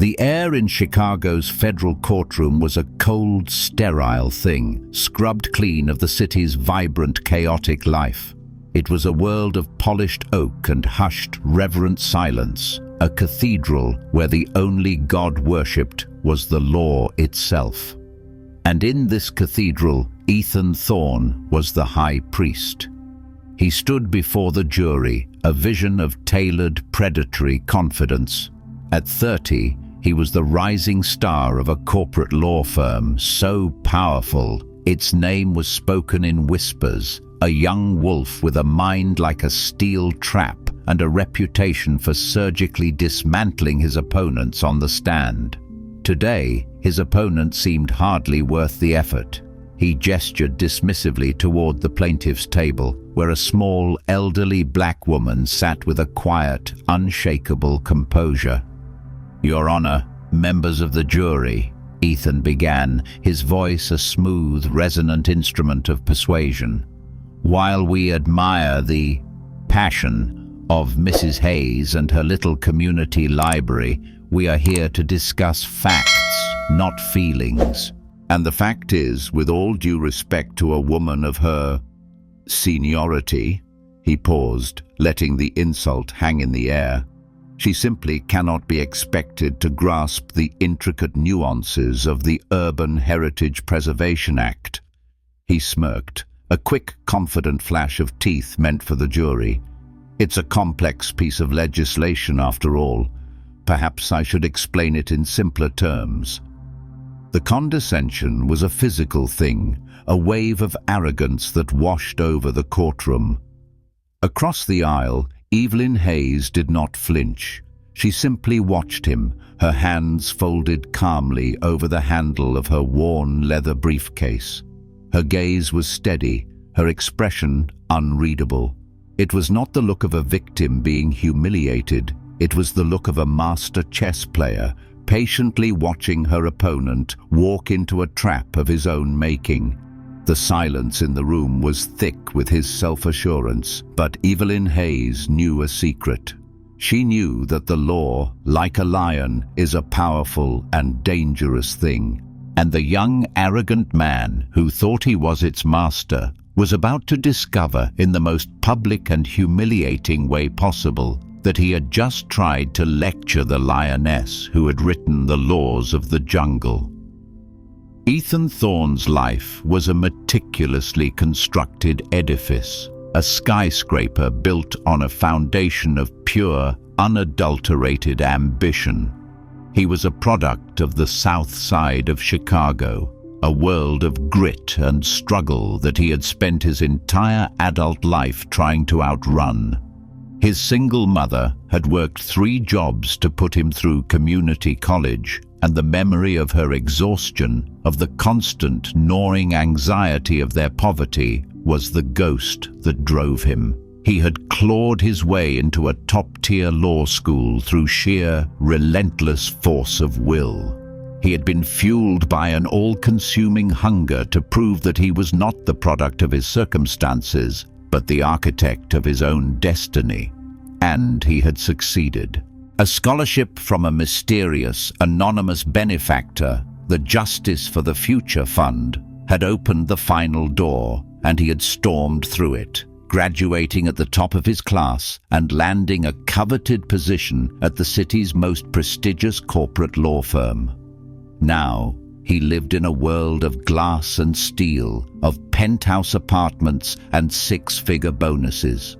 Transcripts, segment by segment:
The air in Chicago's federal courtroom was a cold, sterile thing, scrubbed clean of the city's vibrant, chaotic life. It was a world of polished oak and hushed, reverent silence, a cathedral where the only God worshipped was the law itself. And in this cathedral, Ethan Thorne was the high priest. He stood before the jury, a vision of tailored, predatory confidence. At 30, he was the rising star of a corporate law firm so powerful, its name was spoken in whispers, a young wolf with a mind like a steel trap and a reputation for surgically dismantling his opponents on the stand. Today, his opponent seemed hardly worth the effort. He gestured dismissively toward the plaintiff's table, where a small, elderly black woman sat with a quiet, unshakable composure. "Your Honor, members of the jury," Ethan began, his voice a smooth, resonant instrument of persuasion. "While we admire the passion of Mrs. Hayes and her little community library, we are here to discuss facts, not feelings. And the fact is, with all due respect to a woman of her seniority," he paused, letting the insult hang in the air, "she simply cannot be expected to grasp the intricate nuances of the Urban Heritage Preservation Act." He smirked, a quick, confident flash of teeth meant for the jury. "It's a complex piece of legislation after all. Perhaps I should explain it in simpler terms." The condescension was a physical thing, a wave of arrogance that washed over the courtroom. Across the aisle, Evelyn Hayes did not flinch. She simply watched him, her hands folded calmly over the handle of her worn leather briefcase. Her gaze was steady, her expression unreadable. It was not the look of a victim being humiliated, it was the look of a master chess player, patiently watching her opponent walk into a trap of his own making. The silence in the room was thick with his self-assurance, but Evelyn Hayes knew a secret. She knew that the law, like a lion, is a powerful and dangerous thing. And the young, arrogant man who thought he was its master was about to discover in the most public and humiliating way possible that he had just tried to lecture the lioness who had written the laws of the jungle. Ethan Thorne's life was a meticulously constructed edifice, a skyscraper built on a foundation of pure, unadulterated ambition. He was a product of the South Side of Chicago, a world of grit and struggle that he had spent his entire adult life trying to outrun. His single mother had worked 3 jobs to put him through community college, and the memory of her exhaustion, of the constant gnawing anxiety of their poverty, was the ghost that drove him. He had clawed his way into a top-tier law school through sheer, relentless force of will. He had been fueled by an all-consuming hunger to prove that he was not the product of his circumstances, but the architect of his own destiny. And he had succeeded. A scholarship from a mysterious, anonymous benefactor, the Justice for the Future Fund, had opened the final door, and he had stormed through it, graduating at the top of his class and landing a coveted position at the city's most prestigious corporate law firm. Now, he lived in a world of glass and steel, of penthouse apartments and 6-figure bonuses.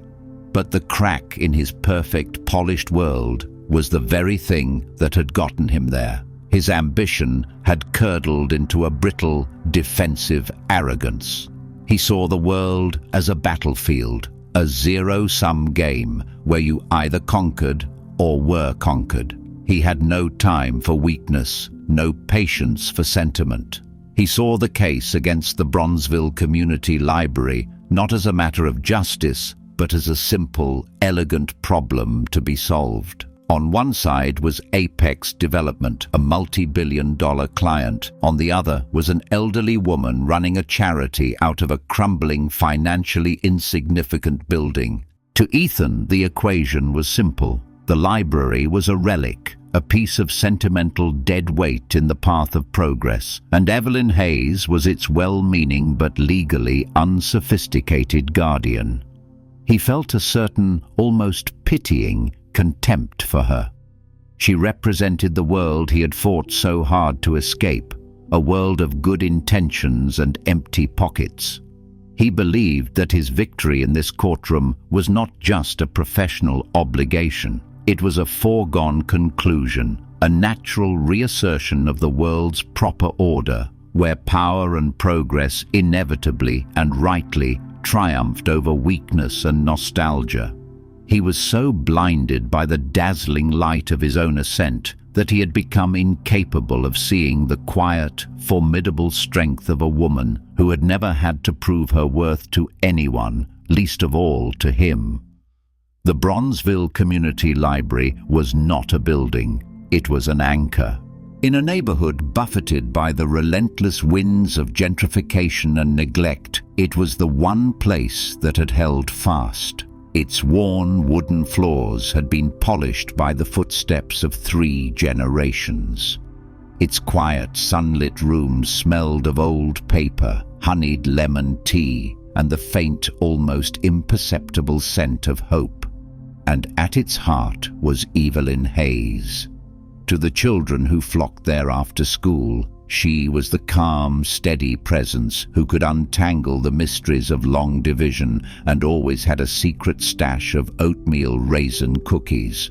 But the crack in his perfect, polished world was the very thing that had gotten him there. His ambition had curdled into a brittle, defensive arrogance. He saw the world as a battlefield, a zero-sum game where you either conquered or were conquered. He had no time for weakness, no patience for sentiment. He saw the case against the Bronzeville Community Library not as a matter of justice, but as a simple, elegant problem to be solved. On one side was Apex Development, a multi-billion-dollar client. On the other was an elderly woman running a charity out of a crumbling, financially insignificant building. To Ethan, the equation was simple. The library was a relic, a piece of sentimental dead weight in the path of progress, and Evelyn Hayes was its well-meaning but legally unsophisticated guardian. He felt a certain, almost pitying, contempt for her. She represented the world he had fought so hard to escape, a world of good intentions and empty pockets. He believed that his victory in this courtroom was not just a professional obligation. It was a foregone conclusion, a natural reassertion of the world's proper order, where power and progress inevitably and rightly triumphed over weakness and nostalgia. He was so blinded by the dazzling light of his own ascent that he had become incapable of seeing the quiet, formidable strength of a woman who had never had to prove her worth to anyone, least of all to him. The Bronzeville Community Library was not a building, it was an anchor. In a neighborhood buffeted by the relentless winds of gentrification and neglect, it was the one place that had held fast. Its worn wooden floors had been polished by the footsteps of 3 generations. Its quiet, sunlit rooms smelled of old paper, honeyed lemon tea, and the faint, almost imperceptible scent of hope. And at its heart was Evelyn Hayes. To the children who flocked there after school, she was the calm, steady presence who could untangle the mysteries of long division and always had a secret stash of oatmeal raisin cookies.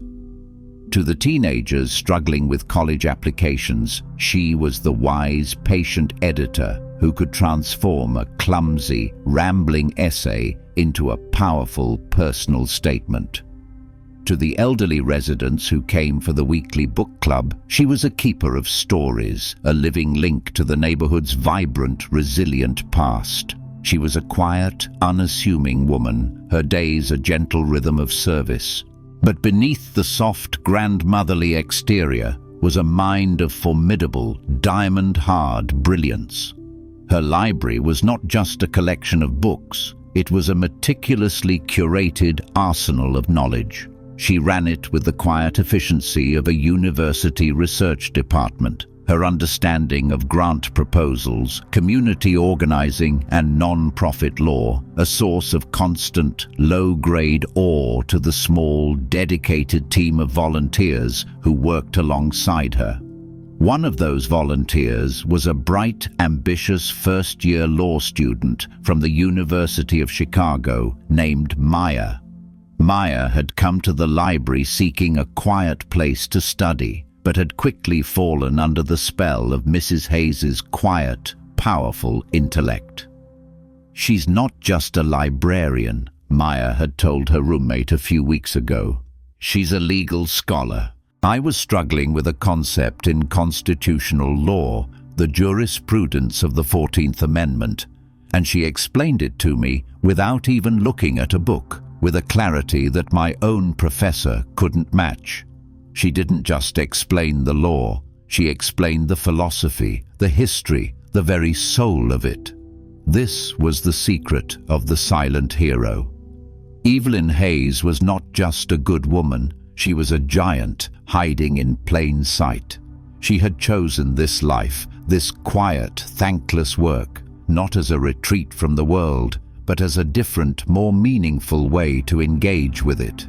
To the teenagers struggling with college applications, she was the wise, patient editor who could transform a clumsy, rambling essay into a powerful personal statement. To the elderly residents who came for the weekly book club, she was a keeper of stories, a living link to the neighborhood's vibrant, resilient past. She was a quiet, unassuming woman, her days a gentle rhythm of service. But beneath the soft, grandmotherly exterior was a mind of formidable, diamond-hard brilliance. Her library was not just a collection of books, it was a meticulously curated arsenal of knowledge. She ran it with the quiet efficiency of a university research department, her understanding of grant proposals, community organizing, and non-profit law, a source of constant, low-grade awe to the small, dedicated team of volunteers who worked alongside her. One of those volunteers was a bright, ambitious first-year law student from the University of Chicago named Maya. Maya had come to the library seeking a quiet place to study, but had quickly fallen under the spell of Mrs. Hayes's quiet, powerful intellect. "She's not just a librarian," Maya had told her roommate a few weeks ago. "She's a legal scholar." I was struggling with a concept in constitutional law, the jurisprudence of the 14th Amendment, and she explained it to me without even looking at a book, with a clarity that my own professor couldn't match. She didn't just explain the law, she explained the philosophy, the history, the very soul of it. This was the secret of the silent hero. Evelyn Hayes was not just a good woman, she was a giant hiding in plain sight. She had chosen this life, this quiet, thankless work, not as a retreat from the world, but as a different, more meaningful way to engage with it.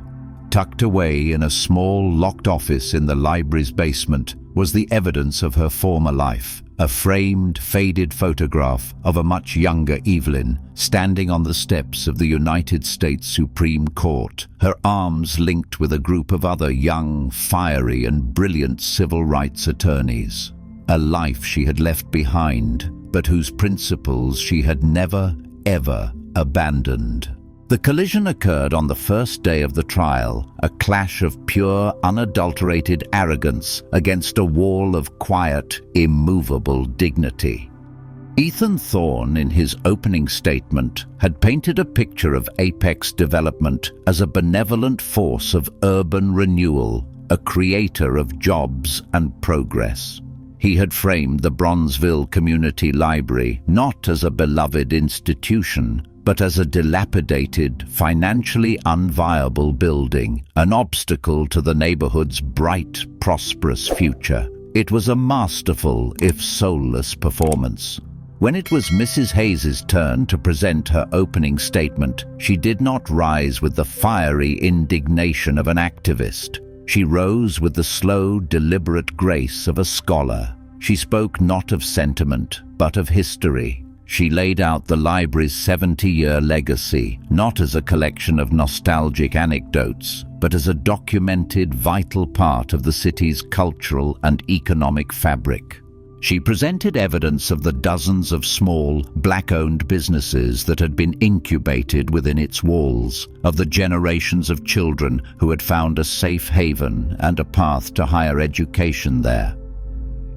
Tucked away in a small, locked office in the library's basement was the evidence of her former life, a framed, faded photograph of a much younger Evelyn standing on the steps of the United States Supreme Court, her arms linked with a group of other young, fiery, and brilliant civil rights attorneys. A life she had left behind, but whose principles she had never, ever abandoned. The collision occurred on the first day of the trial, a clash of pure, unadulterated arrogance against a wall of quiet, immovable dignity. Ethan Thorne, in his opening statement, had painted a picture of Apex Development as a benevolent force of urban renewal, a creator of jobs and progress. He had framed the Bronzeville Community Library not as a beloved institution, but as a dilapidated, financially unviable building, an obstacle to the neighborhood's bright, prosperous future. It was a masterful, if soulless, performance. When it was Mrs. Hayes's turn to present her opening statement, she did not rise with the fiery indignation of an activist. She rose with the slow, deliberate grace of a scholar. She spoke not of sentiment, but of history. She laid out the library's 70-year legacy, not as a collection of nostalgic anecdotes, but as a documented, vital part of the city's cultural and economic fabric. She presented evidence of the dozens of small, black-owned businesses that had been incubated within its walls, of the generations of children who had found a safe haven and a path to higher education there.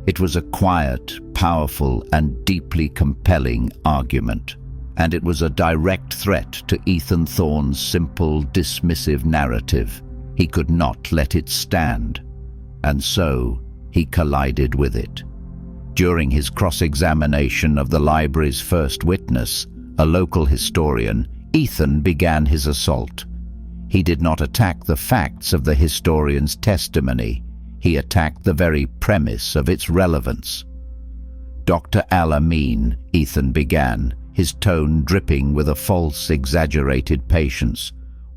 It was a quiet, powerful, and deeply compelling argument, and it was a direct threat to Ethan Thorne's simple, dismissive narrative. He could not let it stand, and so he collided with it. During his cross-examination of the library's first witness, a local historian, Ethan began his assault. He did not attack the facts of the historian's testimony. He attacked the very premise of its relevance. "Dr. Al-Amin," Ethan began, his tone dripping with a false, exaggerated patience,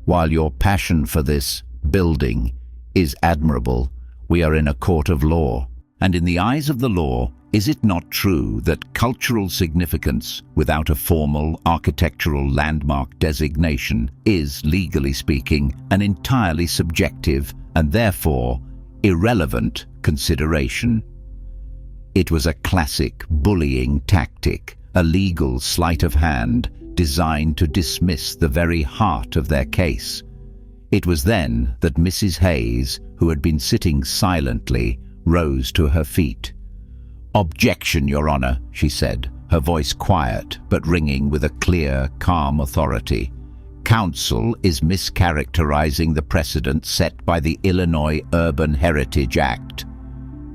"while your passion for this building is admirable, we are in a court of law. And in the eyes of the law, is it not true that cultural significance, without a formal architectural landmark designation, is, legally speaking, an entirely subjective and therefore irrelevant consideration?" It was a classic bullying tactic, a legal sleight of hand designed to dismiss the very heart of their case. It was then that Mrs. Hayes, who had been sitting silently, rose to her feet. "Objection, Your Honor," she said, her voice quiet but ringing with a clear, calm authority. "Counsel is mischaracterizing the precedent set by the Illinois Urban Heritage Act."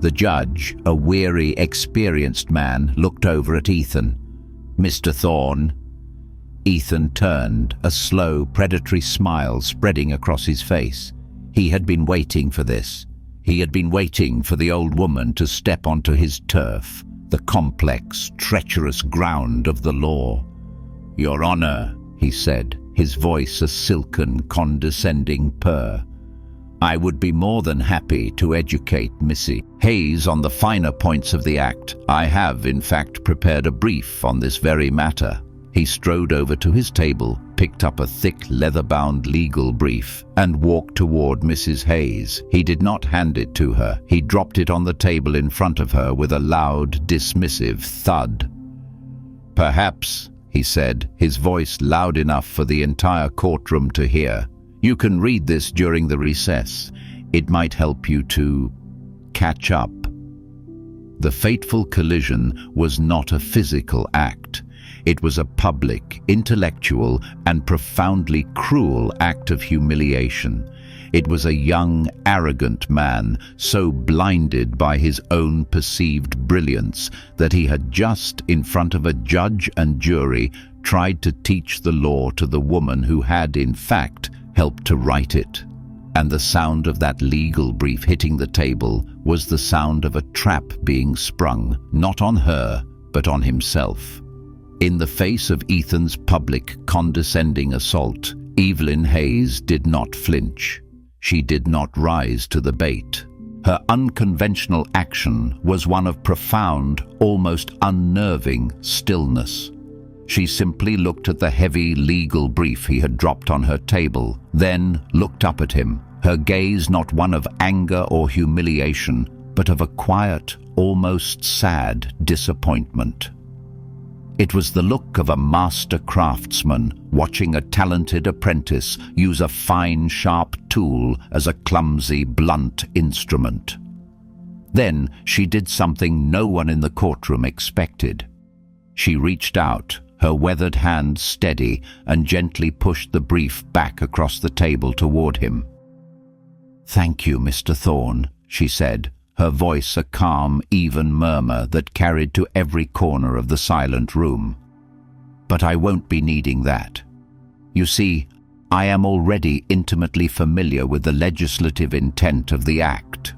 The judge, a weary, experienced man, looked over at Ethan. "Mr. Thorne." Ethan turned, a slow, predatory smile spreading across his face. He had been waiting for this. He had been waiting for the old woman to step onto his turf, the complex, treacherous ground of the law. "Your Honor," he said, his voice a silken, condescending purr, "I would be more than happy to educate Missy Hayes on the finer points of the Act. I have, in fact, prepared a brief on this very matter." He strode over to his table, picked up a thick, leather-bound legal brief, and walked toward Mrs. Hayes. He did not hand it to her. He dropped it on the table in front of her with a loud, dismissive thud. "Perhaps," he said, his voice loud enough for the entire courtroom to hear, "you can read this during the recess. It might help you to catch up." The fateful collision was not a physical act. It was a public, intellectual, and profoundly cruel act of humiliation. It was a young, arrogant man, so blinded by his own perceived brilliance that he had just, in front of a judge and jury, tried to teach the law to the woman who had, in fact, helped to write it. And the sound of that legal brief hitting the table was the sound of a trap being sprung, not on her, but on himself. In the face of Ethan's public, condescending assault, Evelyn Hayes did not flinch. She did not rise to the bait. Her unconventional action was one of profound, almost unnerving stillness. She simply looked at the heavy legal brief he had dropped on her table, then looked up at him, her gaze not one of anger or humiliation, but of a quiet, almost sad disappointment. It was the look of a master craftsman watching a talented apprentice use a fine, sharp tool as a clumsy, blunt instrument. Then she did something no one in the courtroom expected. She reached out, her weathered hand steady, and gently pushed the brief back across the table toward him. "Thank you, Mr. Thorne," she said, her voice a calm, even murmur that carried to every corner of the silent room. But I won't be needing that. You see, I am already intimately familiar with the legislative intent of the act."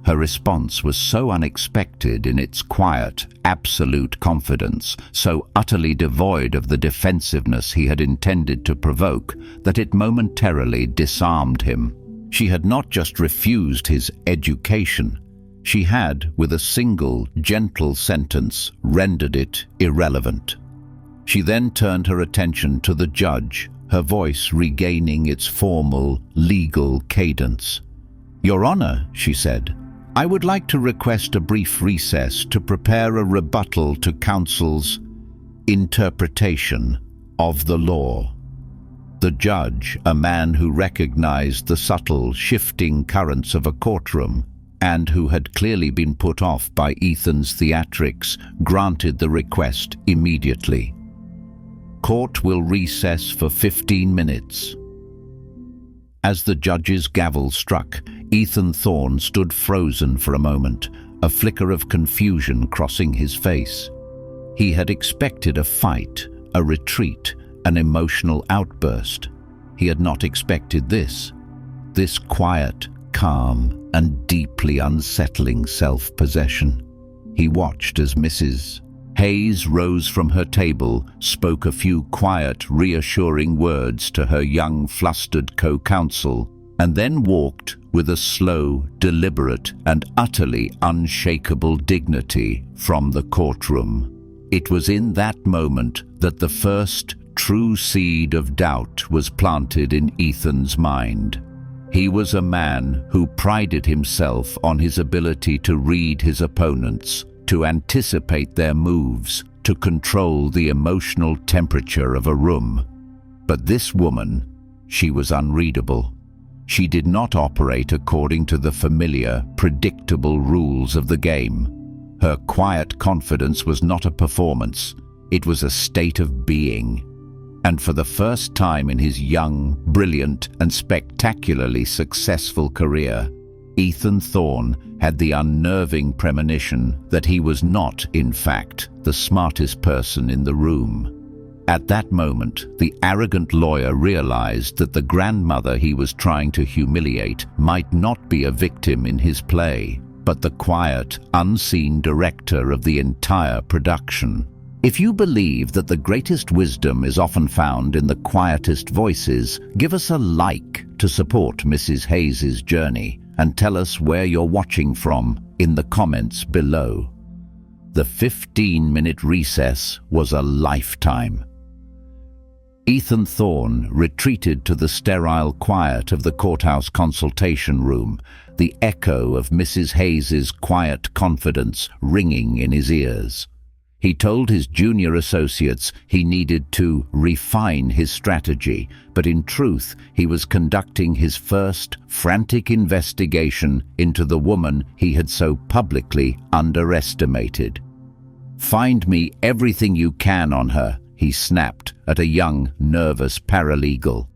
Her response was so unexpected in its quiet, absolute confidence, so utterly devoid of the defensiveness he had intended to provoke, that it momentarily disarmed him. She had not just refused his education, she had, with a single, gentle sentence, rendered it irrelevant. She then turned her attention to the judge, her voice regaining its formal, legal cadence. "Your Honor," she said, "I would like to request a brief recess to prepare a rebuttal to counsel's interpretation of the law." The judge, a man who recognized the subtle, shifting currents of a courtroom, and who had clearly been put off by Ethan's theatrics, granted the request immediately. "Court will recess for 15 minutes. As the judge's gavel struck, Ethan Thorne stood frozen for a moment, a flicker of confusion crossing his face. He had expected a fight, a retreat, an emotional outburst. He had not expected this quiet, calm, and deeply unsettling self-possession. He watched as Mrs. Hayes rose from her table, spoke a few quiet, reassuring words to her young, flustered co-counsel, and then walked with a slow, deliberate, and utterly unshakable dignity from the courtroom. It was in that moment that the first true seed of doubt was planted in Ethan's mind. He was a man who prided himself on his ability to read his opponents, to anticipate their moves, to control the emotional temperature of a room. But this woman, she was unreadable. She did not operate according to the familiar, predictable rules of the game. Her quiet confidence was not a performance, it was a state of being. And for the first time in his young, brilliant, and spectacularly successful career, Ethan Thorne had the unnerving premonition that he was not, in fact, the smartest person in the room. At that moment, the arrogant lawyer realized that the grandmother he was trying to humiliate might not be a victim in his play, but the quiet, unseen director of the entire production. If you believe that the greatest wisdom is often found in the quietest voices, give us a like to support Mrs. Hayes' journey, and tell us where you're watching from in the comments below. The 15-minute recess was a lifetime. Ethan Thorne retreated to the sterile quiet of the courthouse consultation room, the echo of Mrs. Hayes' quiet confidence ringing in his ears. He told his junior associates he needed to refine his strategy, but in truth, he was conducting his first frantic investigation into the woman he had so publicly underestimated. "Find me everything you can on her," he snapped at a young, nervous paralegal.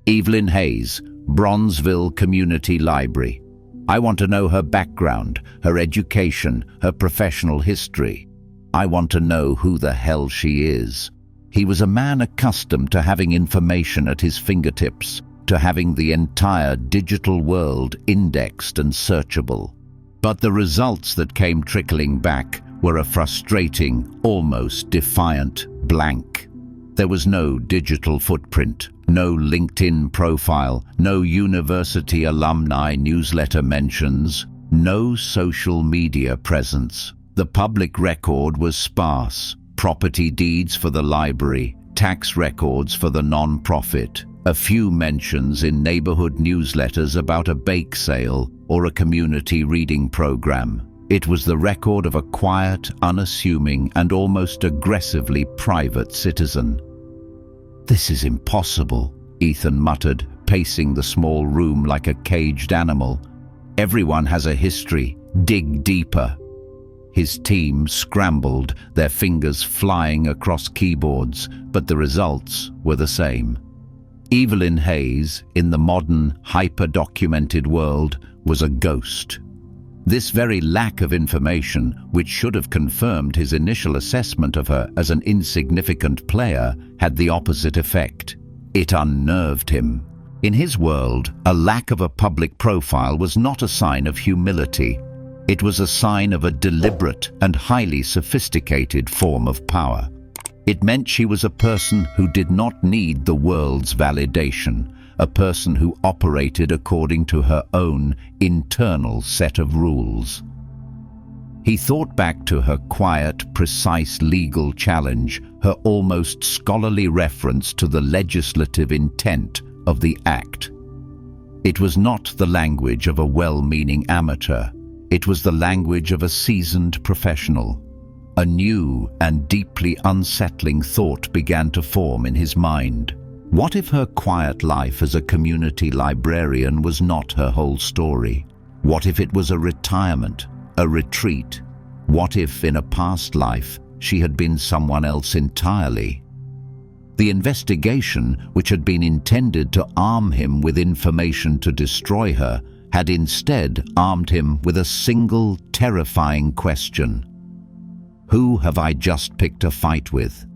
"Evelyn Hayes, Bronzeville Community Library. I want to know her background, her education, her professional history. I want to know who the hell she is." He was a man accustomed to having information at his fingertips, to having the entire digital world indexed and searchable. But the results that came trickling back were a frustrating, almost defiant blank. There was no digital footprint, no LinkedIn profile, no university alumni newsletter mentions, no social media presence. The public record was sparse: property deeds for the library, tax records for the non-profit, a few mentions in neighborhood newsletters about a bake sale or a community reading program. It was the record of a quiet, unassuming, and almost aggressively private citizen. "This is impossible," Ethan muttered, pacing the small room like a caged animal. "Everyone has a history. Dig deeper." His team scrambled, their fingers flying across keyboards, but the results were the same. Evelyn Hayes, in the modern, hyper-documented world, was a ghost. This very lack of information, which should have confirmed his initial assessment of her as an insignificant player, had the opposite effect. It unnerved him. In his world, a lack of a public profile was not a sign of humility. It was a sign of a deliberate and highly sophisticated form of power. It meant she was a person who did not need the world's validation, a person who operated according to her own internal set of rules. He thought back to her quiet, precise legal challenge, her almost scholarly reference to the legislative intent of the act. It was not the language of a well-meaning amateur. It was the language of a seasoned professional. A new and deeply unsettling thought began to form in his mind. What if her quiet life as a community librarian was not her whole story? What if it was a retirement, a retreat? What if, in a past life, she had been someone else entirely? The investigation, which had been intended to arm him with information to destroy her, had instead armed him with a single terrifying question. Who have I just picked a fight with?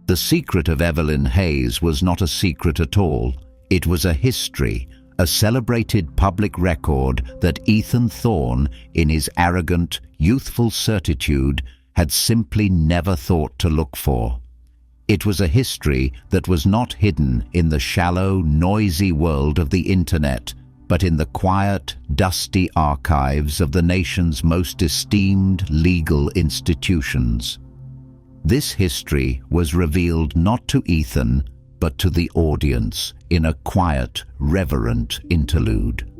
The secret of Evelyn Hayes was not a secret at all. It was a history, a celebrated public record that Ethan Thorne, in his arrogant, youthful certitude, had simply never thought to look for. It was a history that was not hidden in the shallow, noisy world of the internet, but in the quiet, dusty archives of the nation's most esteemed legal institutions. This history was revealed not to Ethan, but to the audience in a quiet, reverent interlude.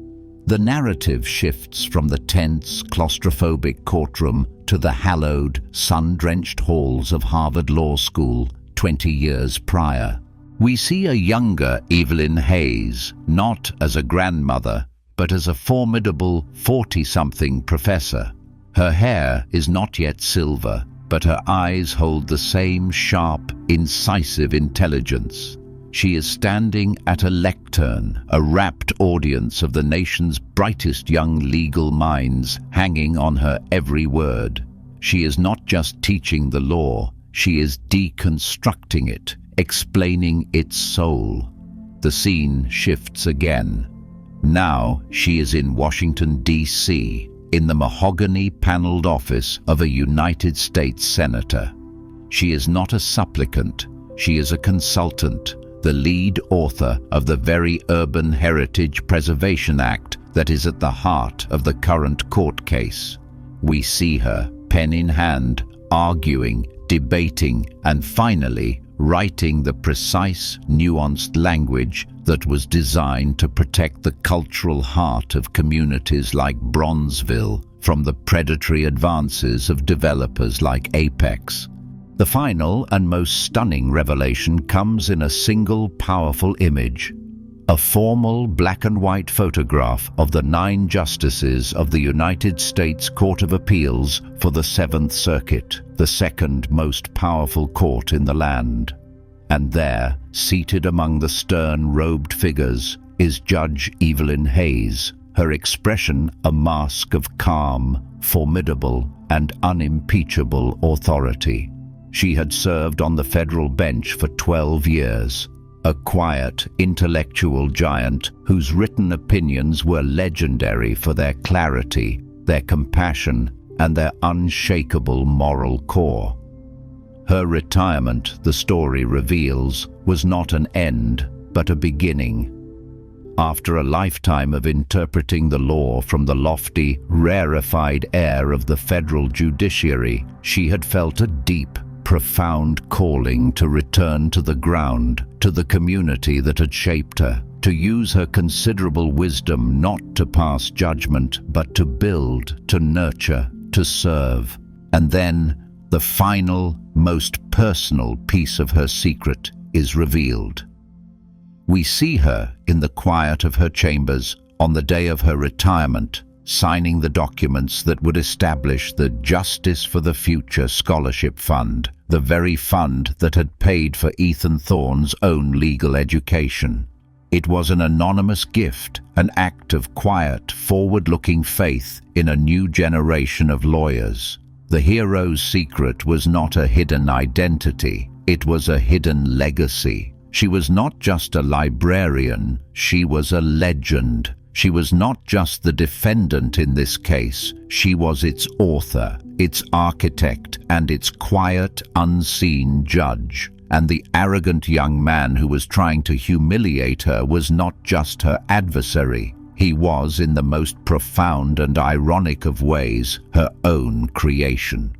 The narrative shifts from the tense, claustrophobic courtroom to the hallowed, sun-drenched halls of Harvard Law School 20 years prior. We see a younger Evelyn Hayes, not as a grandmother, but as a formidable 40-something professor. Her hair is not yet silver, but her eyes hold the same sharp, incisive intelligence. She is standing at a lectern, a rapt audience of the nation's brightest young legal minds hanging on her every word. She is not just teaching the law, she is deconstructing it, explaining its soul. The scene shifts again. Now she is in Washington, D.C., in the mahogany-paneled office of a United States Senator. She is not a supplicant, she is a consultant, the lead author of the very Urban Heritage Preservation Act that is at the heart of the current court case. We see her, pen in hand, arguing, debating, and finally writing the precise, nuanced language that was designed to protect the cultural heart of communities like Bronzeville from the predatory advances of developers like Apex. The final and most stunning revelation comes in a single powerful image, a formal black and white photograph of the 9 justices of the United States Court of Appeals for the 7th Circuit, the second most powerful court in the land. And there, seated among the stern-robed figures, is Judge Evelyn Hayes, her expression a mask of calm, formidable, and unimpeachable authority. She had served on the federal bench for 12 years, a quiet, intellectual giant whose written opinions were legendary for their clarity, their compassion, and their unshakable moral core. Her retirement, the story reveals, was not an end, but a beginning. After a lifetime of interpreting the law from the lofty, rarefied air of the federal judiciary, she had felt a deep, profound calling to return to the ground, to the community that had shaped her, to use her considerable wisdom not to pass judgment, but to build, to nurture, to serve. And then, the final, most personal piece of her secret is revealed. We see her in the quiet of her chambers on the day of her retirement, signing the documents that would establish the Justice for the Future Scholarship Fund, the very fund that had paid for Ethan Thorne's own legal education. It was an anonymous gift, an act of quiet, forward-looking faith in a new generation of lawyers. The hero's secret was not a hidden identity, it was a hidden legacy. She was not just a librarian, she was a legend. She was not just the defendant in this case, she was its author, its architect, and its quiet, unseen judge. And the arrogant young man who was trying to humiliate her was not just her adversary. He was, in the most profound and ironic of ways, her own creation.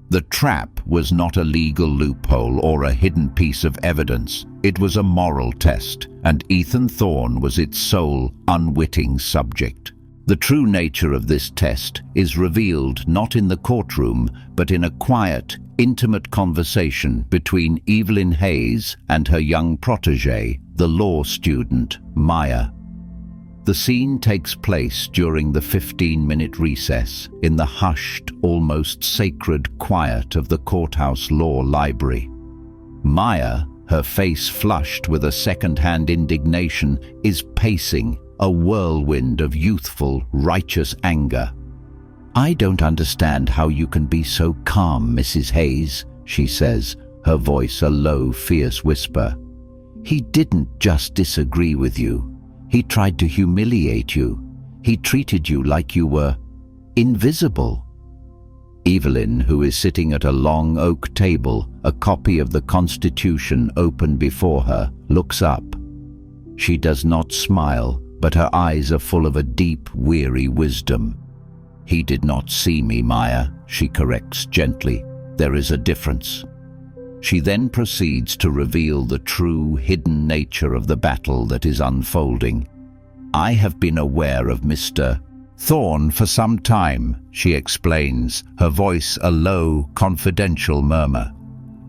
The trap was not a legal loophole or a hidden piece of evidence. It was a moral test, and Ethan Thorne was its sole, unwitting subject. The true nature of this test is revealed not in the courtroom, but in a quiet, intimate conversation between Evelyn Hayes and her young protégé, the law student, Maya. The scene takes place during the 15-minute recess in the hushed, almost sacred quiet of the courthouse law library. Maya, her face flushed with a second-hand indignation, is pacing, a whirlwind of youthful, righteous anger. "I don't understand how you can be so calm, Mrs. Hayes," she says, her voice a low, fierce whisper. "He didn't just disagree with you. He tried to humiliate you. He treated you like you were invisible." Evelyn, who is sitting at a long oak table, a copy of the Constitution open before her, looks up. She does not smile, but her eyes are full of a deep, weary wisdom. "He did not see me, Maya," she corrects gently. "There is a difference." She then proceeds to reveal the true, hidden nature of the battle that is unfolding. "I have been aware of Mr. Thorne for some time," she explains, her voice a low, confidential murmur.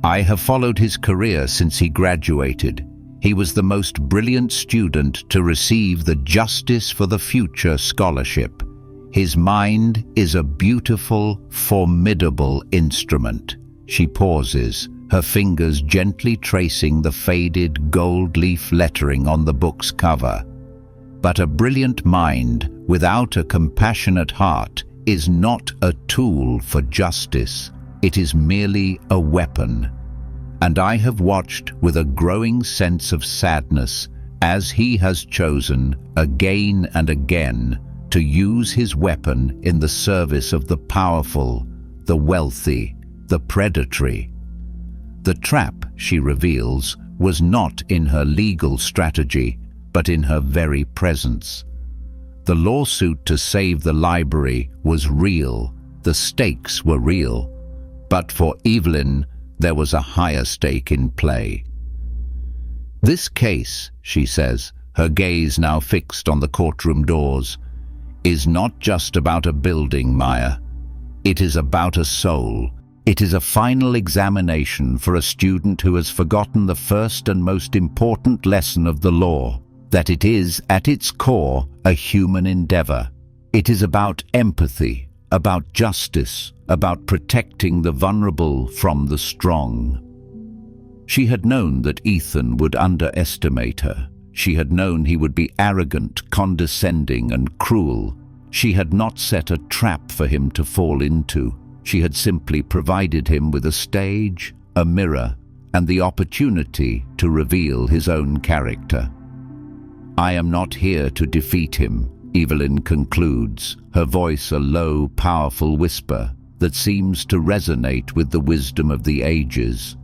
"I have followed his career since he graduated. He was the most brilliant student to receive the Justice for the Future scholarship. His mind is a beautiful, formidable instrument." She pauses, her fingers gently tracing the faded gold leaf lettering on the book's cover. "But a brilliant mind without a compassionate heart is not a tool for justice. It is merely a weapon. And I have watched with a growing sense of sadness as he has chosen, again and again, to use his weapon in the service of the powerful, the wealthy, the predatory." The trap, she reveals, was not in her legal strategy, but in her very presence. The lawsuit to save the library was real, the stakes were real, but for Evelyn, there was a higher stake in play. "This case," she says, her gaze now fixed on the courtroom doors, "is not just about a building, Maya. It is about a soul. It is a final examination for a student who has forgotten the first and most important lesson of the law, that it is, at its core, a human endeavor. It is about empathy, about justice, about protecting the vulnerable from the strong." She had known that Ethan would underestimate her. She had known he would be arrogant, condescending, and cruel. She had not set a trap for him to fall into. She had simply provided him with a stage, a mirror, and the opportunity to reveal his own character. "I am not here to defeat him," Evelyn concludes, her voice a low, powerful whisper that seems to resonate with the wisdom of the ages.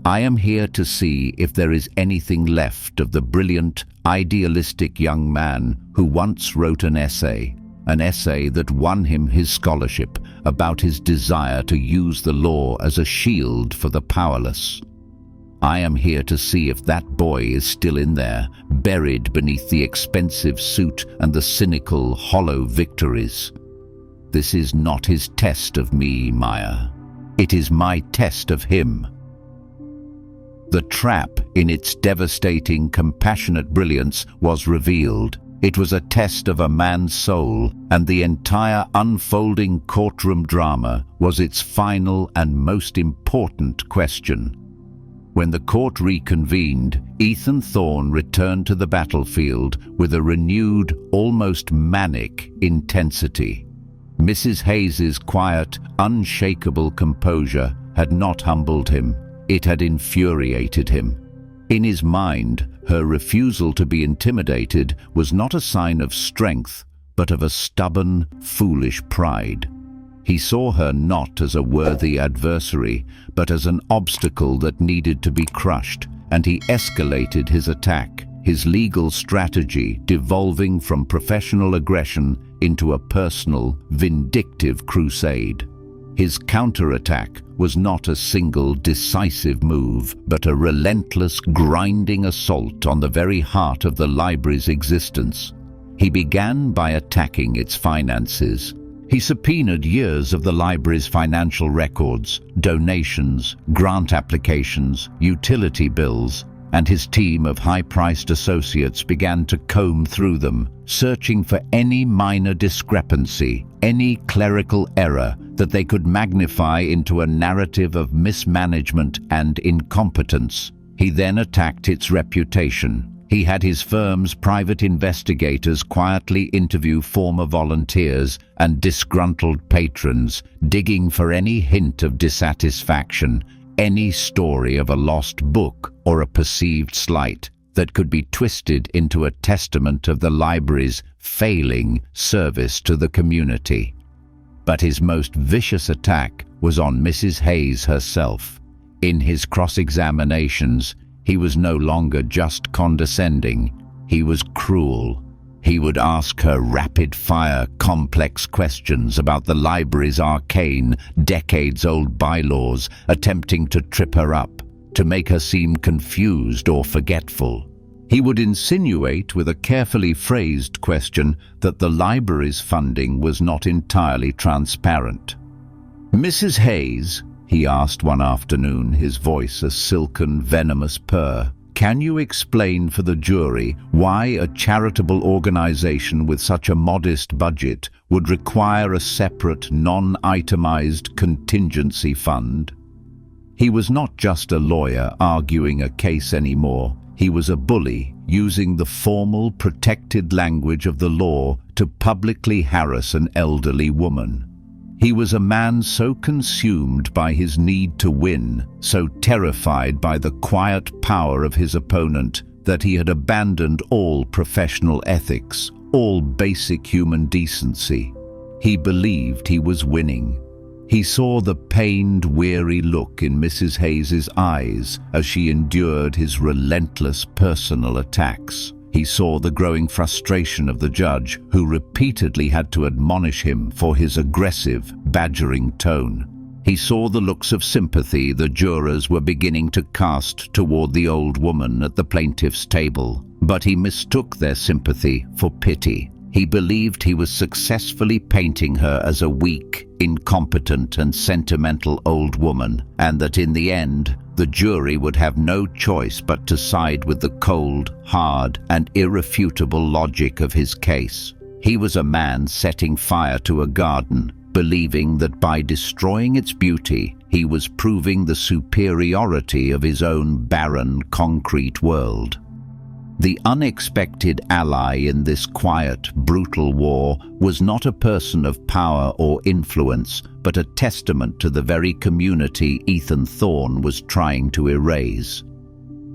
"I am here to see if there is anything left of the brilliant, idealistic young man who once wrote an essay that won him his scholarship, about his desire to use the law as a shield for the powerless. I am here to see if that boy is still in there, buried beneath the expensive suit and the cynical, hollow victories. This is not his test of me, Maya. It is my test of him." The trap, in its devastating, compassionate brilliance, was revealed. It was a test of a man's soul, and the entire unfolding courtroom drama was its final and most important question. When the court reconvened, Ethan Thorne returned to the battlefield with a renewed, almost manic intensity. Mrs. Hayes's quiet, unshakable composure had not humbled him. It had infuriated him. In his mind, her refusal to be intimidated was not a sign of strength, but of a stubborn, foolish pride. He saw her not as a worthy adversary, but as an obstacle that needed to be crushed, and he escalated his attack, his legal strategy devolving from professional aggression into a personal, vindictive crusade. His counterattack was not a single decisive move, but a relentless, grinding assault on the very heart of the library's existence. He began by attacking its finances. He subpoenaed years of the library's financial records, donations, grant applications, utility bills, and his team of high-priced associates began to comb through them, searching for any minor discrepancy, any clerical error that they could magnify into a narrative of mismanagement and incompetence. He then attacked its reputation. He had his firm's private investigators quietly interview former volunteers and disgruntled patrons, digging for any hint of dissatisfaction, any story of a lost book or a perceived slight that could be twisted into a testament of the library's failing service to the community. But his most vicious attack was on Mrs. Hayes herself. In his cross-examinations, he was no longer just condescending, he was cruel. He would ask her rapid-fire, complex questions about the library's arcane, decades-old bylaws, attempting to trip her up, to make her seem confused or forgetful. He would insinuate with a carefully phrased question that the library's funding was not entirely transparent. "Mrs. Hayes," he asked one afternoon, his voice a silken, venomous purr, "can you explain for the jury why a charitable organization with such a modest budget would require a separate, non-itemized contingency fund?" He was not just a lawyer arguing a case anymore. He was a bully, using the formal, protected language of the law to publicly harass an elderly woman. He was a man so consumed by his need to win, so terrified by the quiet power of his opponent, that he had abandoned all professional ethics, all basic human decency. He believed he was winning. He saw the pained, weary look in Mrs. Hayes's eyes as she endured his relentless personal attacks. He saw the growing frustration of the judge, who repeatedly had to admonish him for his aggressive, badgering tone. He saw the looks of sympathy the jurors were beginning to cast toward the old woman at the plaintiff's table, but he mistook their sympathy for pity. He believed he was successfully painting her as a weak, incompetent and sentimental old woman, and that in the end, the jury would have no choice but to side with the cold, hard and irrefutable logic of his case. He was a man setting fire to a garden, believing that by destroying its beauty, he was proving the superiority of his own barren, concrete world. The unexpected ally in this quiet, brutal war was not a person of power or influence, but a testament to the very community Ethan Thorne was trying to erase.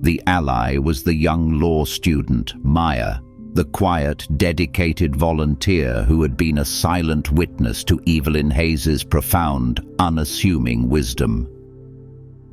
The ally was the young law student, Maya, the quiet, dedicated volunteer who had been a silent witness to Evelyn Hayes's profound, unassuming wisdom.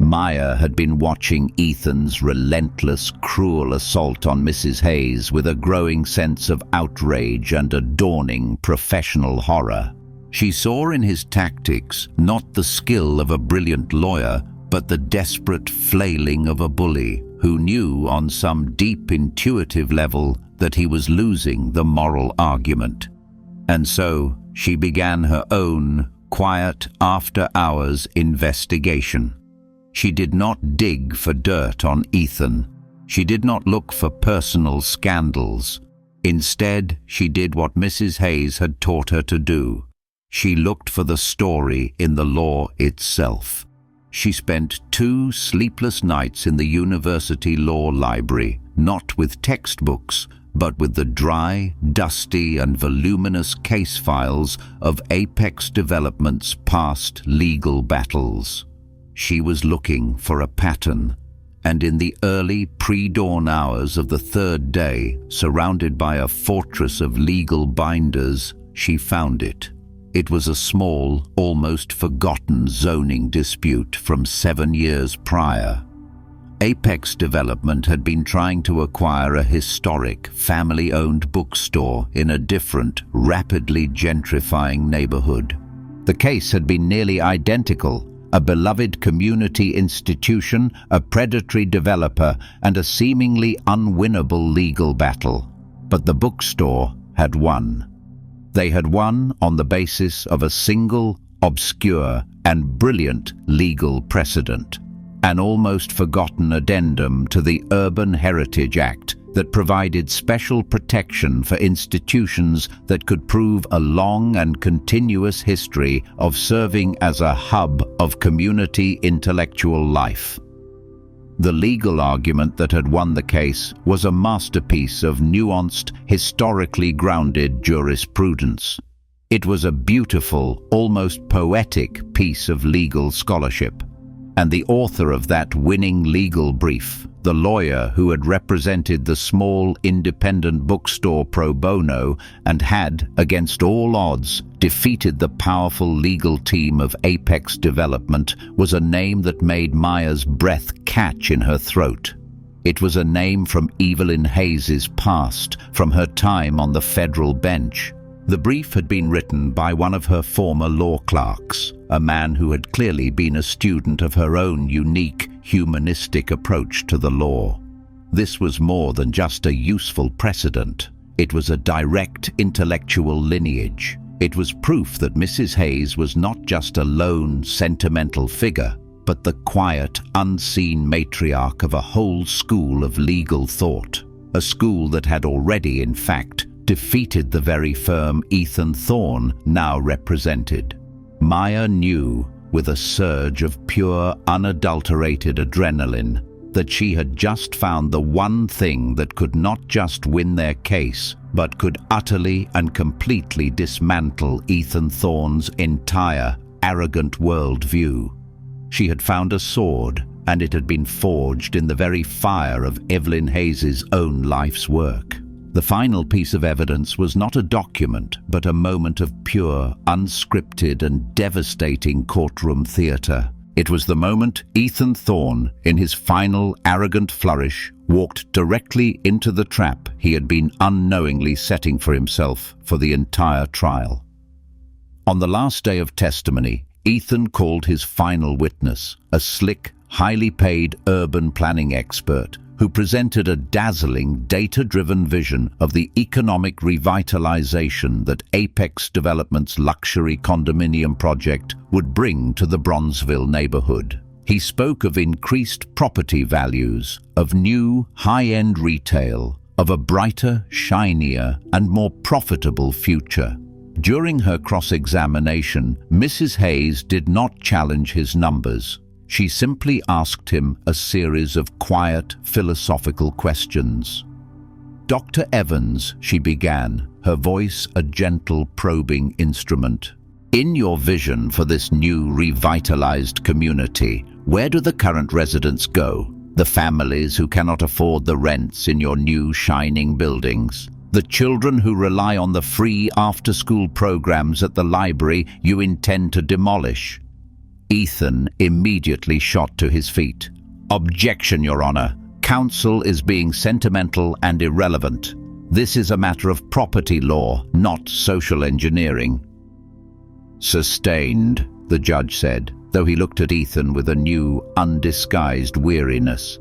Maya had been watching Ethan's relentless, cruel assault on Mrs. Hayes with a growing sense of outrage and a dawning professional horror. She saw in his tactics not the skill of a brilliant lawyer, but the desperate flailing of a bully who knew on some deep intuitive level that he was losing the moral argument. And so she began her own quiet after-hours investigation. She did not dig for dirt on Ethan. She did not look for personal scandals. Instead, she did what Mrs. Hayes had taught her to do. She looked for the story in the law itself. She spent 2 sleepless nights in the university law library, not with textbooks, but with the dry, dusty, and voluminous case files of Apex Development's past legal battles. She was looking for a pattern, and in the early pre-dawn hours of the 3rd day, surrounded by a fortress of legal binders, she found it. It was a small, almost forgotten zoning dispute from 7 years prior. Apex Development had been trying to acquire a historic, family-owned bookstore in a different, rapidly gentrifying neighborhood. The case had been nearly identical: a beloved community institution, a predatory developer, and a seemingly unwinnable legal battle. But the bookstore had won. They had won on the basis of a single, obscure, and brilliant legal precedent, an almost forgotten addendum to the Urban Heritage Act that provided special protection for institutions that could prove a long and continuous history of serving as a hub of community intellectual life. The legal argument that had won the case was a masterpiece of nuanced, historically grounded jurisprudence. It was a beautiful, almost poetic piece of legal scholarship. And the author of that winning legal brief, the lawyer who had represented the small independent bookstore pro bono and had, against all odds, defeated the powerful legal team of Apex Development, was a name that made Maya's breath catch in her throat. It was a name from Evelyn Hayes' past, from her time on the federal bench. The brief had been written by one of her former law clerks, a man who had clearly been a student of her own unique, humanistic approach to the law. This was more than just a useful precedent. It was a direct intellectual lineage. It was proof that Mrs. Hayes was not just a lone, sentimental figure, but the quiet, unseen matriarch of a whole school of legal thought, a school that had already, in fact, defeated the very firm Ethan Thorne now represented. Maya knew, with a surge of pure, unadulterated adrenaline, that she had just found the one thing that could not just win their case, but could utterly and completely dismantle Ethan Thorne's entire, arrogant worldview. She had found a sword, and it had been forged in the very fire of Evelyn Hayes' own life's work. The final piece of evidence was not a document, but a moment of pure, unscripted, and devastating courtroom theater. It was the moment Ethan Thorne, in his final arrogant flourish, walked directly into the trap he had been unknowingly setting for himself for the entire trial. On the last day of testimony, Ethan called his final witness, a slick, highly paid urban planning expert who presented a dazzling, data-driven vision of the economic revitalization that Apex Development's luxury condominium project would bring to the Bronzeville neighborhood. He spoke of increased property values, of new, high-end retail, of a brighter, shinier, and more profitable future. During her cross-examination, Mrs. Hayes did not challenge his numbers. She simply asked him a series of quiet, philosophical questions. "Dr. Evans," she began, her voice a gentle, probing instrument. "In your vision for this new, revitalized community, where do the current residents go? The families who cannot afford the rents in your new, shining buildings? The children who rely on the free after-school programs at the library you intend to demolish?" Ethan immediately shot to his feet. "Objection, Your Honor. Counsel is being sentimental and irrelevant. This is a matter of property law, not social engineering." "Sustained," the judge said, though he looked at Ethan with a new, undisguised weariness.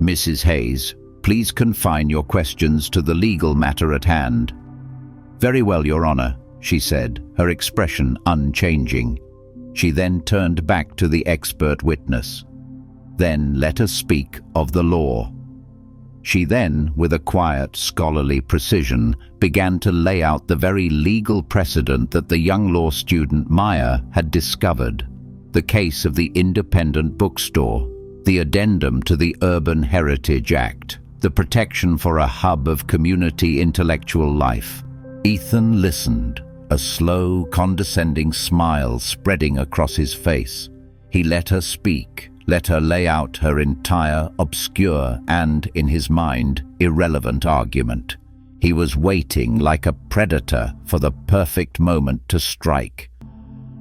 "Mrs. Hayes, please confine your questions to the legal matter at hand." "Very well, Your Honor," she said, her expression unchanging. She then turned back to the expert witness. "Then let us speak of the law." She then, with a quiet, scholarly precision, began to lay out the very legal precedent that the young law student Maya had discovered. the case of the independent bookstore, the addendum to the Urban Heritage Act, the protection for a hub of community intellectual life. Ethan listened, a slow, condescending smile spreading across his face. He let her speak, let her lay out her entire, obscure and, in his mind, irrelevant argument. He was waiting like a predator for the perfect moment to strike.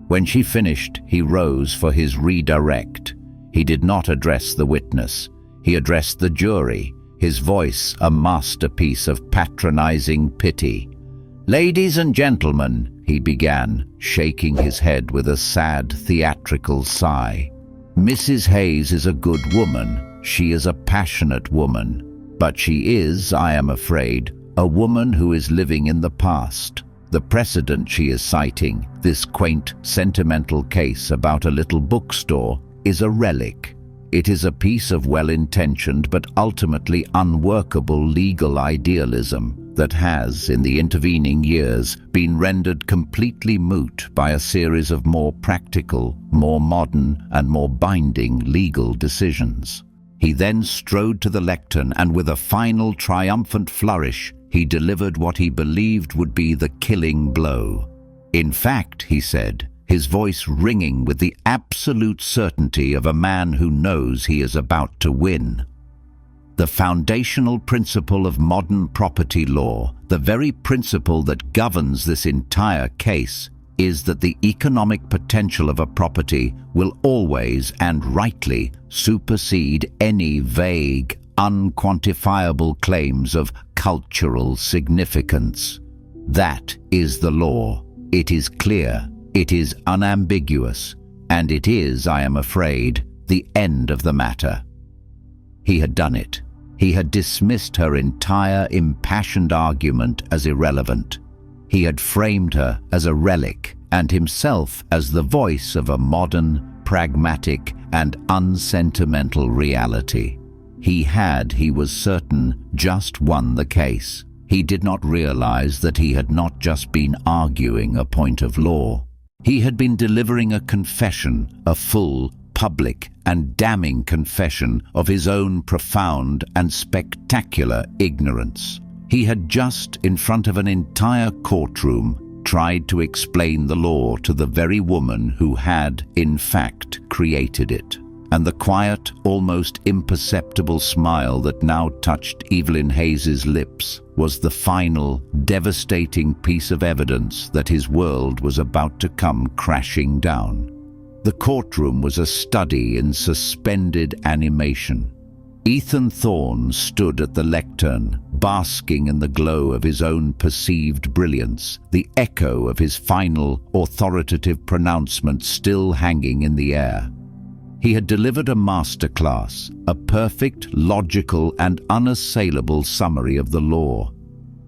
When she finished, he rose for his redirect. He did not address the witness. He addressed the jury, his voice a masterpiece of patronizing pity. "Ladies and gentlemen," he began, shaking his head with a sad, theatrical sigh. "Mrs. Hayes is a good woman. She is a passionate woman. But she is, I am afraid, a woman who is living in the past. The precedent she is citing, this quaint, sentimental case about a little bookstore, is a relic. It is a piece of well-intentioned but ultimately unworkable legal idealism that has, in the intervening years, been rendered completely moot by a series of more practical, more modern, and more binding legal decisions." He then strode to the lectern and with a final triumphant flourish, he delivered what he believed would be the killing blow. "In fact," he said, his voice ringing with the absolute certainty of a man who knows he is about to win, "the foundational principle of modern property law, the very principle that governs this entire case, is that the economic potential of a property will always and rightly supersede any vague, unquantifiable claims of cultural significance. That is the law. It is clear, it is unambiguous, and it is, I am afraid, the end of the matter." He had done it. He had dismissed her entire impassioned argument as irrelevant. He had framed her as a relic and himself as the voice of a modern, pragmatic, and unsentimental reality. He had, he was certain, just won the case. He did not realize that he had not just been arguing a point of law. He had been delivering a confession, a full, public, and damning confession of his own profound and spectacular ignorance. He had just, in front of an entire courtroom, tried to explain the law to the very woman who had, in fact, created it. And the quiet, almost imperceptible smile that now touched Evelyn Hayes's lips was the final, devastating piece of evidence that his world was about to come crashing down. The courtroom was a study in suspended animation. Ethan Thorne stood at the lectern, basking in the glow of his own perceived brilliance, the echo of his final, authoritative pronouncement still hanging in the air. He had delivered a masterclass, a perfect, logical, and unassailable summary of the law.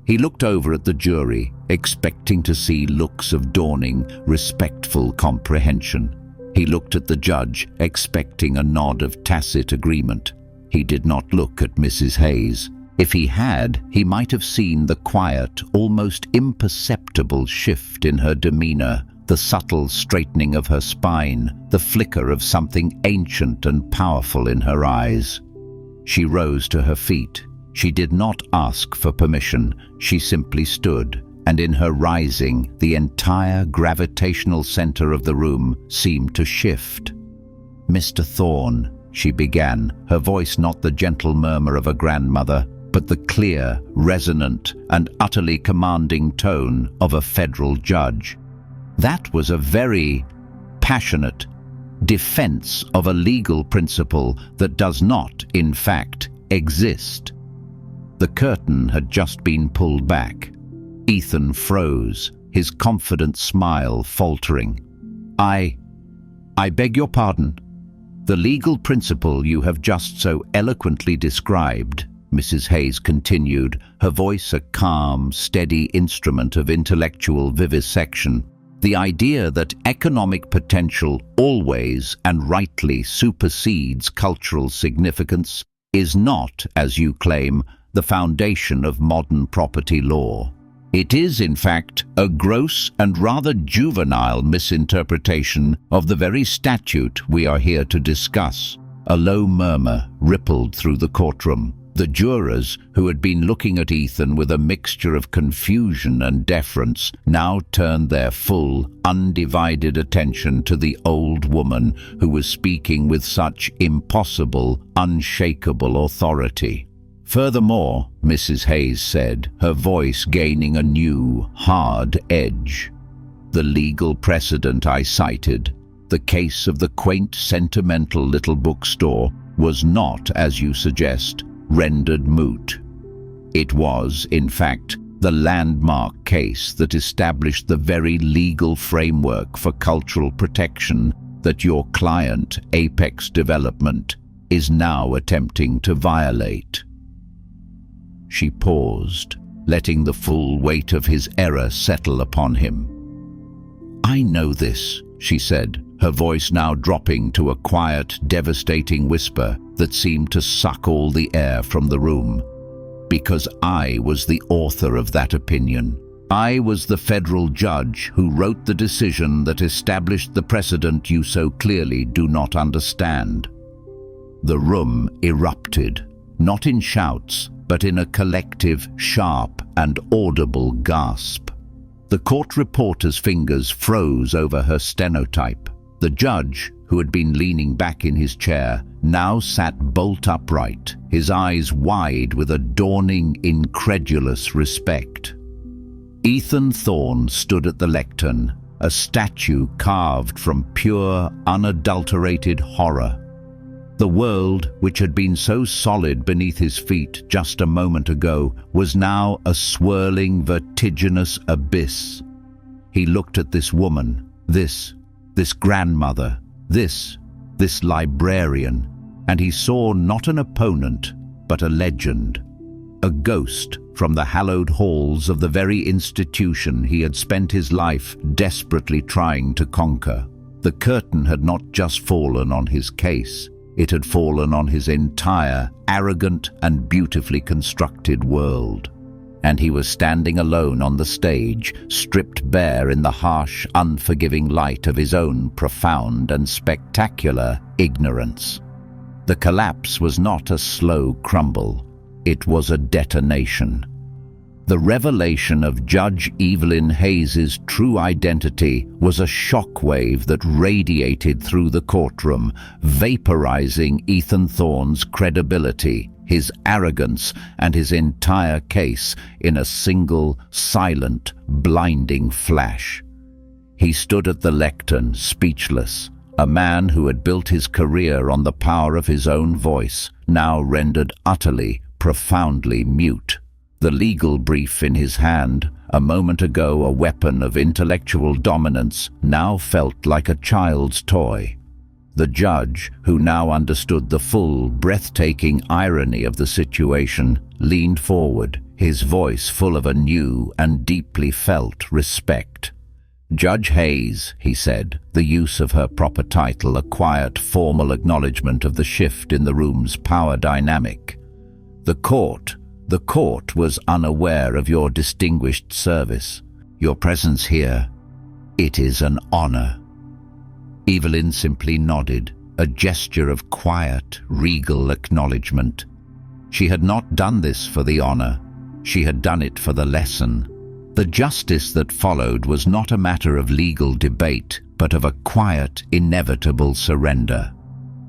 He looked over at the jury, expecting to see looks of dawning, respectful comprehension. He looked at the judge, expecting a nod of tacit agreement. He did not look at Mrs. Hayes. If he had, he might have seen the quiet, almost imperceptible shift in her demeanor, the subtle straightening of her spine, the flicker of something ancient and powerful in her eyes. She rose to her feet. She did not ask for permission. She simply stood, and in her rising, the entire gravitational center of the room seemed to shift. "Mr. Thorne," she began, her voice not the gentle murmur of a grandmother, but the clear, resonant, and utterly commanding tone of a federal judge. That was a very passionate defense of a legal principle that does not, in fact, exist. The curtain had just been pulled back. Ethan froze, his confident smile faltering. I beg your pardon. The legal principle you have just so eloquently described," Mrs. Hayes continued, her voice a calm, steady instrument of intellectual vivisection, "the idea that economic potential always and rightly supersedes cultural significance is not, as you claim, the foundation of modern property law. It is, in fact, a gross and rather juvenile misinterpretation of the very statute we are here to discuss. A low murmur rippled through the courtroom. The jurors, who had been looking at Ethan with a mixture of confusion and deference, now turned their full, undivided attention to the old woman who was speaking with such impossible, unshakable authority. "Furthermore," Mrs. Hayes said, her voice gaining a new, hard edge, "the legal precedent I cited, the case of the quaint, sentimental little bookstore, was not, as you suggest, rendered moot. It was, in fact, the landmark case that established the very legal framework for cultural protection that your client, Apex Development, is now attempting to violate." She paused, letting the full weight of his error settle upon him. "I know this," she said, her voice now dropping to a quiet, devastating whisper that seemed to suck all the air from the room. "Because I was the author of that opinion. I was the federal judge who wrote the decision that established the precedent you so clearly do not understand." The room erupted, not in shouts, but in a collective, sharp and audible gasp. The court reporter's fingers froze over her stenotype. The judge, who had been leaning back in his chair, now sat bolt upright, his eyes wide with a dawning, incredulous respect. Ethan Thorne stood at the lectern, a statue carved from pure, unadulterated horror. The world, which had been so solid beneath his feet just a moment ago, was now a swirling, vertiginous abyss. He looked at this woman, this grandmother, this librarian, and he saw not an opponent, but a legend, a ghost from the hallowed halls of the very institution he had spent his life desperately trying to conquer. The curtain had not just fallen on his case, it had fallen on his entire, arrogant and beautifully constructed world. And he was standing alone on the stage, stripped bare in the harsh, unforgiving light of his own profound and spectacular ignorance. The collapse was not a slow crumble, it was a detonation. The revelation of Judge Evelyn Hayes's true identity was a shockwave that radiated through the courtroom, vaporizing Ethan Thorne's credibility, his arrogance, and his entire case in a single, silent, blinding flash. He stood at the lectern, speechless, a man who had built his career on the power of his own voice, now rendered utterly, profoundly mute. The legal brief in his hand, a moment ago a weapon of intellectual dominance, now felt like a child's toy. The judge, who now understood the full, breathtaking irony of the situation, leaned forward, his voice full of a new and deeply felt respect. "Judge Hayes," he said, the use of her proper title a quiet, formal acknowledgement of the shift in the room's power dynamic. The court was unaware of your distinguished service. Your presence here, it is an honor." Evelyn simply nodded, a gesture of quiet, regal acknowledgement. She had not done this for the honor, she had done it for the lesson. The justice that followed was not a matter of legal debate, but of a quiet, inevitable surrender.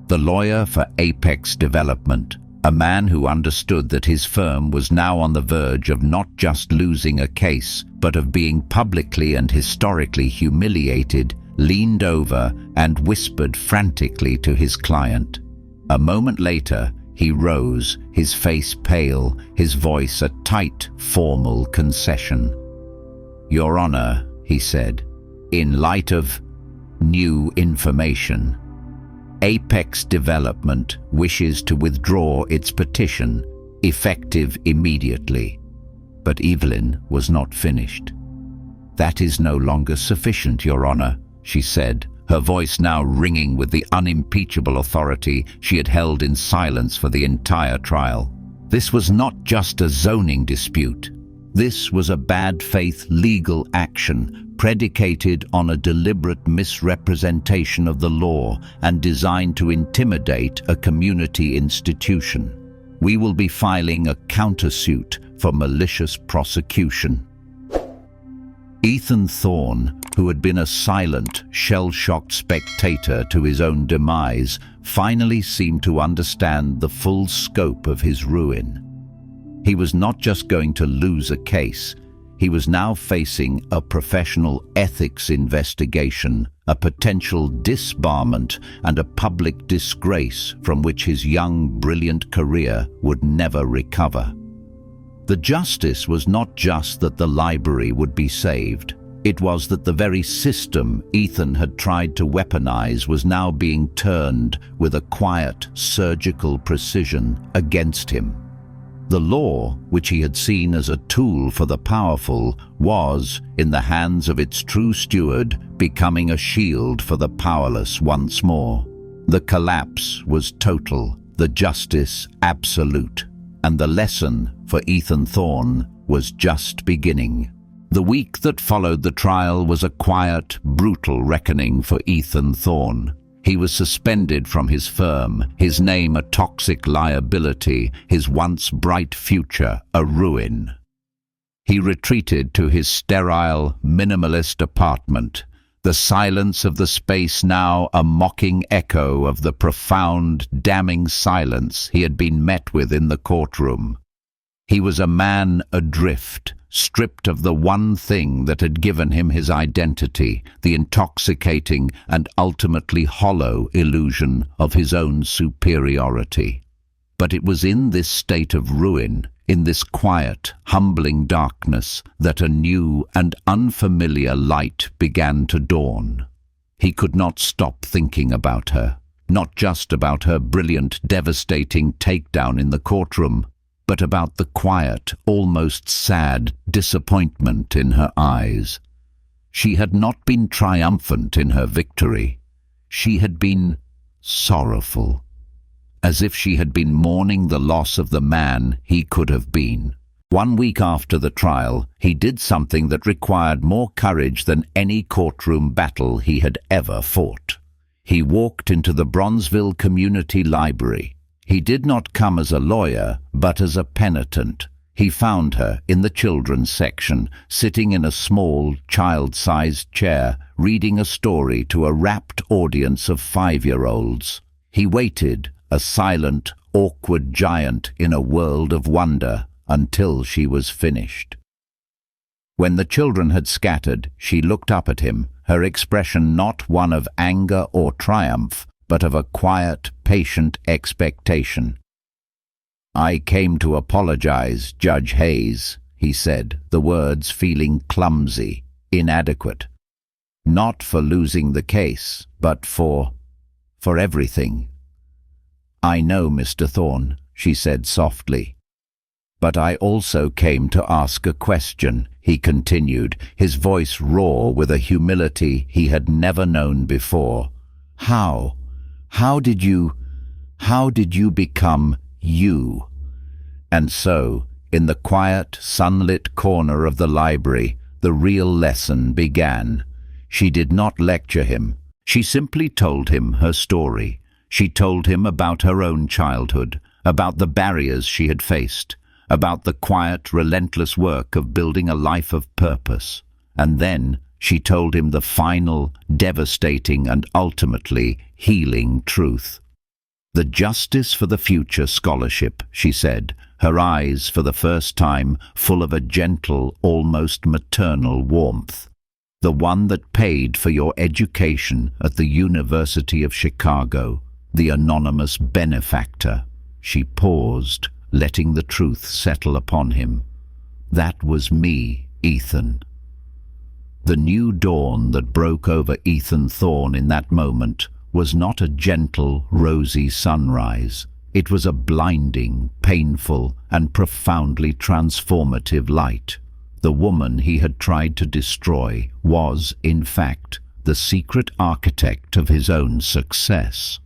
The lawyer for Apex Development, a man who understood that his firm was now on the verge of not just losing a case, but of being publicly and historically humiliated, leaned over and whispered frantically to his client. A moment later, he rose, his face pale, his voice a tight, formal concession. "Your Honor," he said, "in light of new information, Apex Development wishes to withdraw its petition, effective immediately." But Evelyn was not finished. "That is no longer sufficient, Your Honor," she said, her voice now ringing with the unimpeachable authority she had held in silence for the entire trial. "This was not just a zoning dispute. This was a bad faith legal action predicated on a deliberate misrepresentation of the law and designed to intimidate a community institution. We will be filing a countersuit for malicious prosecution. Ethan Thorne, who had been a silent, shell-shocked spectator to his own demise, finally seemed to understand the full scope of his ruin. He was not just going to lose a case, he was now facing a professional ethics investigation, a potential disbarment, and a public disgrace from which his young, brilliant career would never recover. The justice was not just that the library would be saved. It was that the very system Ethan had tried to weaponize was now being turned with a quiet, surgical precision against him. The law, which he had seen as a tool for the powerful, was, in the hands of its true steward, becoming a shield for the powerless once more. The collapse was total, the justice absolute, and the lesson for Ethan Thorne was just beginning. The week that followed the trial was a quiet, brutal reckoning for Ethan Thorne. He was suspended from his firm, his name a toxic liability, his once bright future a ruin. He retreated to his sterile, minimalist apartment, the silence of the space now a mocking echo of the profound, damning silence he had been met with in the courtroom. He was a man adrift, stripped of the one thing that had given him his identity, the intoxicating and ultimately hollow illusion of his own superiority. But it was in this state of ruin, in this quiet, humbling darkness, that a new and unfamiliar light began to dawn. He could not stop thinking about her, not just about her brilliant, devastating takedown in the courtroom, but about the quiet, almost sad disappointment in her eyes. She had not been triumphant in her victory. She had been sorrowful, as if she had been mourning the loss of the man he could have been. 1 week after the trial, he did something that required more courage than any courtroom battle he had ever fought. He walked into the Bronzeville Community Library. He did not come as a lawyer, but as a penitent. He found her in the children's section, sitting in a small, child-sized chair, reading a story to a rapt audience of 5-year-olds. He waited, a silent, awkward giant in a world of wonder, until she was finished. When the children had scattered, she looked up at him, her expression not one of anger or triumph, but of a quiet, patient expectation. "I came to apologize, Judge Hayes," he said, the words feeling clumsy, inadequate. "Not for losing the case, but for everything." "I know, Mr. Thorne," she said softly. "But I also came to ask a question," he continued, his voice raw with a humility he had never known before. How did you become you?" And so, in the quiet, sunlit corner of the library, the real lesson began. She did not lecture him. She simply told him her story. She told him about her own childhood, about the barriers she had faced, about the quiet, relentless work of building a life of purpose. And then she told him the final, devastating and ultimately healing truth. "The Justice for the Future Scholarship," she said, her eyes for the first time full of a gentle, almost maternal warmth. "The one that paid for your education at the University of Chicago, the anonymous benefactor." She paused, letting the truth settle upon him. "That was me, Ethan." The new dawn that broke over Ethan Thorne in that moment was not a gentle, rosy sunrise. It was a blinding, painful, and profoundly transformative light. The woman he had tried to destroy was, in fact, the secret architect of his own success.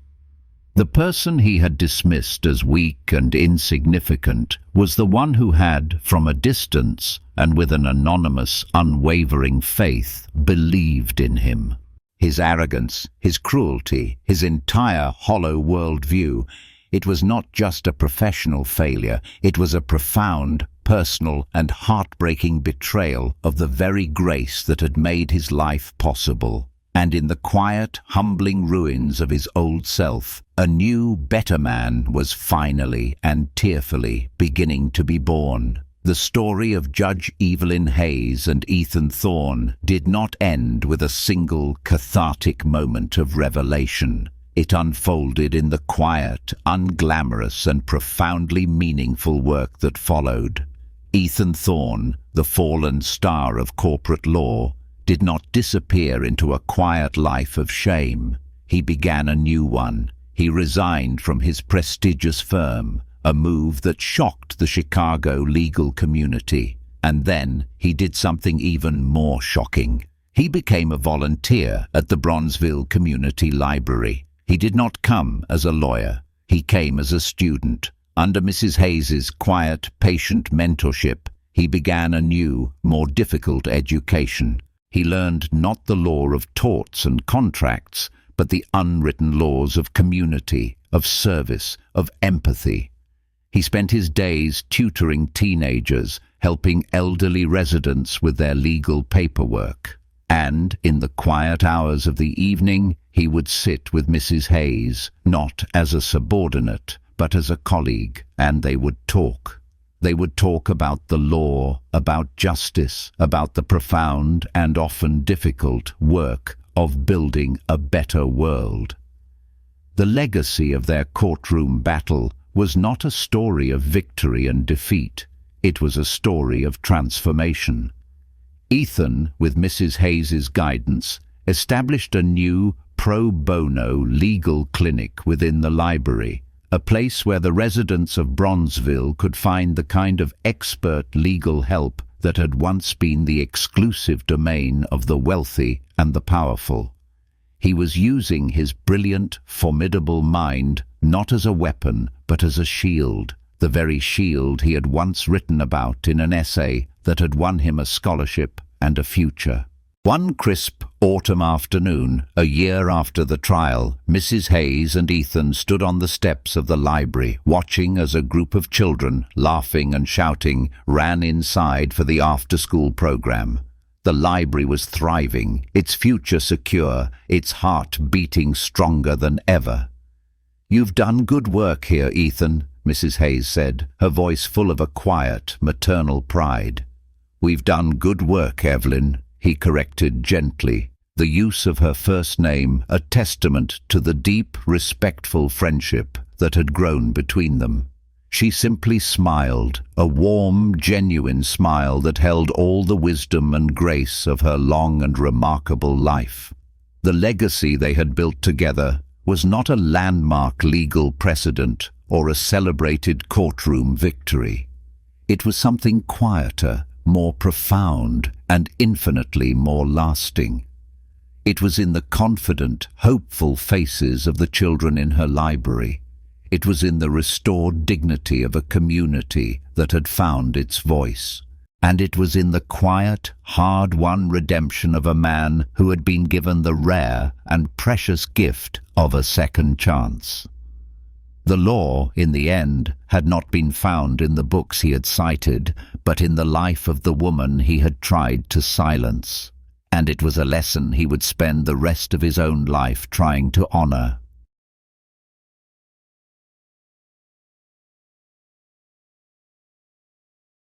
The person he had dismissed as weak and insignificant was the one who had, from a distance, and with an anonymous, unwavering faith, believed in him. His arrogance, his cruelty, his entire hollow worldview, it was not just a professional failure, it was a profound, personal and heartbreaking betrayal of the very grace that had made his life possible. And in the quiet, humbling ruins of his old self, a new, better man was finally and tearfully beginning to be born. The story of Judge Evelyn Hayes and Ethan Thorne did not end with a single cathartic moment of revelation. It unfolded in the quiet, unglamorous and profoundly meaningful work that followed. Ethan Thorne, the fallen star of corporate law, did not disappear into a quiet life of shame. He began a new one. He resigned from his prestigious firm, a move that shocked the Chicago legal community. And then he did something even more shocking. He became a volunteer at the Bronzeville Community Library. He did not come as a lawyer. He came as a student. Under Mrs. Hayes's quiet, patient mentorship, he began a new, more difficult education. He learned not the law of torts and contracts, but the unwritten laws of community, of service, of empathy. He spent his days tutoring teenagers, helping elderly residents with their legal paperwork. And, in the quiet hours of the evening, he would sit with Mrs. Hayes, not as a subordinate, but as a colleague, and they would talk. They would talk about the law, about justice, about the profound and often difficult work of building a better world. The legacy of their courtroom battle was not a story of victory and defeat. It was a story of transformation. Ethan, with Mrs. Hayes's guidance, established a new pro bono legal clinic within the library, a place where the residents of Bronzeville could find the kind of expert legal help that had once been the exclusive domain of the wealthy and the powerful. He was using his brilliant, formidable mind not as a weapon, but as a shield, the very shield he had once written about in an essay that had won him a scholarship and a future. One crisp autumn afternoon, a year after the trial, Mrs. Hayes and Ethan stood on the steps of the library, watching as a group of children, laughing and shouting, ran inside for the after-school program. The library was thriving, its future secure, its heart beating stronger than ever. "You've done good work here, Ethan," Mrs. Hayes said, her voice full of a quiet, maternal pride. "We've done good work, Evelyn," he corrected gently, the use of her first name a testament to the deep, respectful friendship that had grown between them. She simply smiled, a warm, genuine smile that held all the wisdom and grace of her long and remarkable life. The legacy they had built together was not a landmark legal precedent or a celebrated courtroom victory. It was something quieter, more profound, and infinitely more lasting. It was in the confident, hopeful faces of the children in her library. It was in the restored dignity of a community that had found its voice. And it was in the quiet, hard-won redemption of a man who had been given the rare and precious gift of a second chance. The law, in the end, had not been found in the books he had cited, but in the life of the woman he had tried to silence. And it was a lesson he would spend the rest of his own life trying to honor.